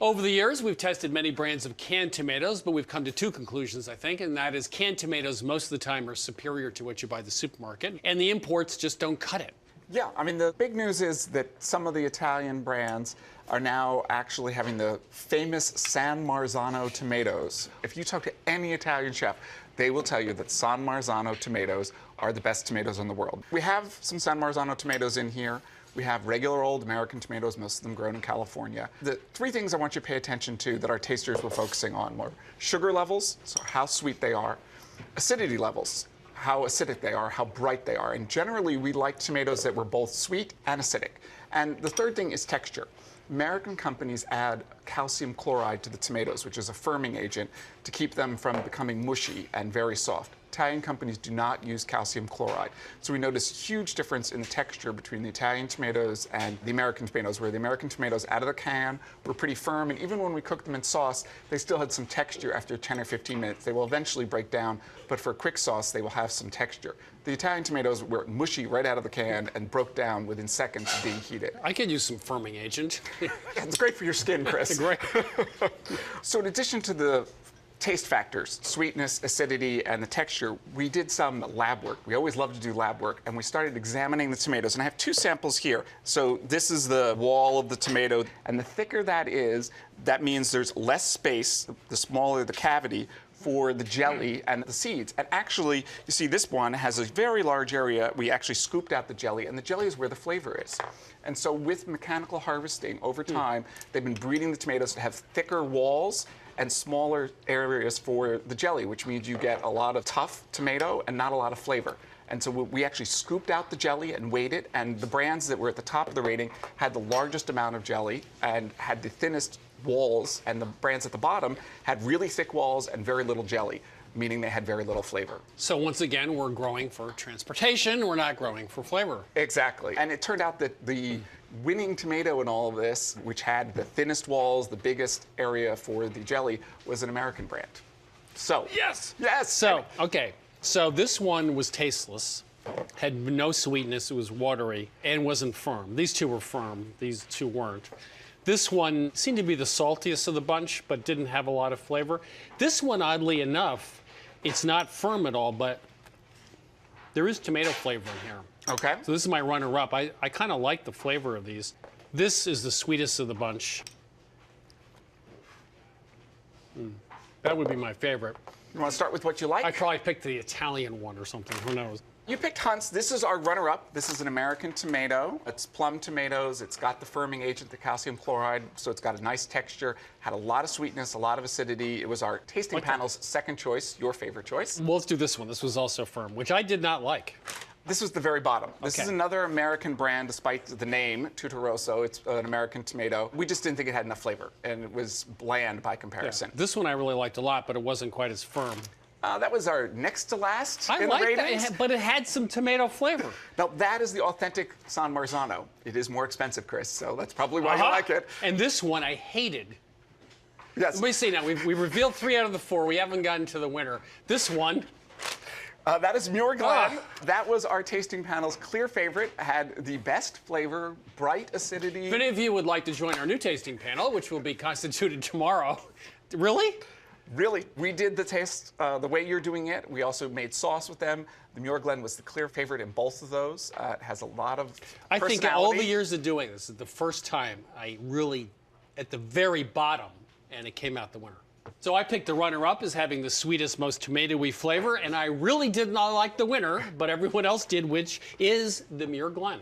Over the years, we've tested many brands of canned tomatoes, but we've come to two conclusions, I think, and that is canned tomatoes most of the time are superior to what you buy at the supermarket, and the imports just don't cut it. Yeah, I mean, the big news is that some of the Italian brands are now actually having the famous San Marzano tomatoes. If you talk to any Italian chef, they will tell you that San Marzano tomatoes are the best tomatoes in the world. We have some San Marzano tomatoes in here. We have regular old American tomatoes, most of them grown in California. The three things I want you to pay attention to that our tasters were focusing on were sugar levels, so how sweet they are, acidity levels, how acidic they are, how bright they are. And generally, we like tomatoes that were both sweet and acidic. And the third thing is texture. American companies add calcium chloride to the tomatoes, which is a firming agent to keep them from becoming mushy and very soft. Italian companies do not use calcium chloride. So we notice a huge difference in the texture between the Italian tomatoes and the American tomatoes, where the American tomatoes out of the can were pretty firm, and even when we cooked them in sauce, they still had some texture after 10 or 15 minutes. They will eventually break down, but for a quick sauce, they will have some texture. The Italian tomatoes were mushy right out of the can and broke down within seconds of being heated. I could use some firming agent. It's great for your skin, Chris. Great. So in addition to the taste factors, sweetness, acidity, and the texture, we did some lab work. We always love to do lab work, and we started examining the tomatoes. And I have two samples here. So this is the wall of the tomato, and the thicker that is, that means there's less space, the smaller the cavity, for the jelly and the seeds. And actually, you see this one has a very large area. We actually scooped out the jelly, and the jelly is where the flavor is. And so with mechanical harvesting, over time, they've been breeding the tomatoes to have thicker walls and smaller areas for the jelly, which means you get a lot of tough tomato and not a lot of flavor. And so we actually scooped out the jelly and weighed it, and the brands that were at the top of the rating had the largest amount of jelly and had the thinnest walls, and the brands at the bottom had really thick walls and very little jelly, meaning they had very little flavor. So once again, we're growing for transportation, we're not growing for flavor. Exactly. And it turned out that the winning tomato in all of this, which had the thinnest walls, the biggest area for the jelly, was an American brand. So. Yes! Yes! So, okay. So this one was tasteless, had no sweetness, it was watery, and wasn't firm. These two were firm, these two weren't. This one seemed to be the saltiest of the bunch, but didn't have a lot of flavor. This one, oddly enough, it's not firm at all, but there is tomato flavor in here. Okay. So this is my runner-up. I kind of like the flavor of these. This is the sweetest of the bunch. That would be my favorite. You want to start with what you like? I probably picked the Italian one or something, who knows. You picked Hunt's. This is our runner-up. This is an American tomato. It's plum tomatoes. It's got the firming agent, the calcium chloride, so it's got a nice texture, had a lot of sweetness, a lot of acidity. It was our tasting panel's second choice, your favorite choice. Well, let's do this one. This was also firm, which I did not like. This was the very bottom. This Okay. is another American brand, despite the name, Tutoroso. It's an American tomato. We just didn't think it had enough flavor, and it was bland by comparison. Yeah. This one I really liked a lot, but it wasn't quite as firm. That was our next to last I in liked the ratings. that, but it had some tomato flavor. Now, that is the authentic San Marzano. It is more expensive, Chris, so that's probably why you like it. And this one I hated. Yes. Let me see now. We revealed 3 out of the 4. We haven't gotten to the winner. This one. That is Muir Glen. That was our tasting panel's clear favorite. Had the best flavor, bright acidity. If any of you would like to join our new tasting panel, which will be constituted tomorrow. Really? Really, we did the taste the way you're doing it. We also made sauce with them. The Muir Glen was the clear favorite in both of those. It has a lot of I personality. think all the years of doing this is the first time I really, at the very bottom, and it came out the winner. So I picked the runner-up as having the sweetest, most tomatoey flavor, and I really did not like the winner, but everyone else did, which is the Muir Glen.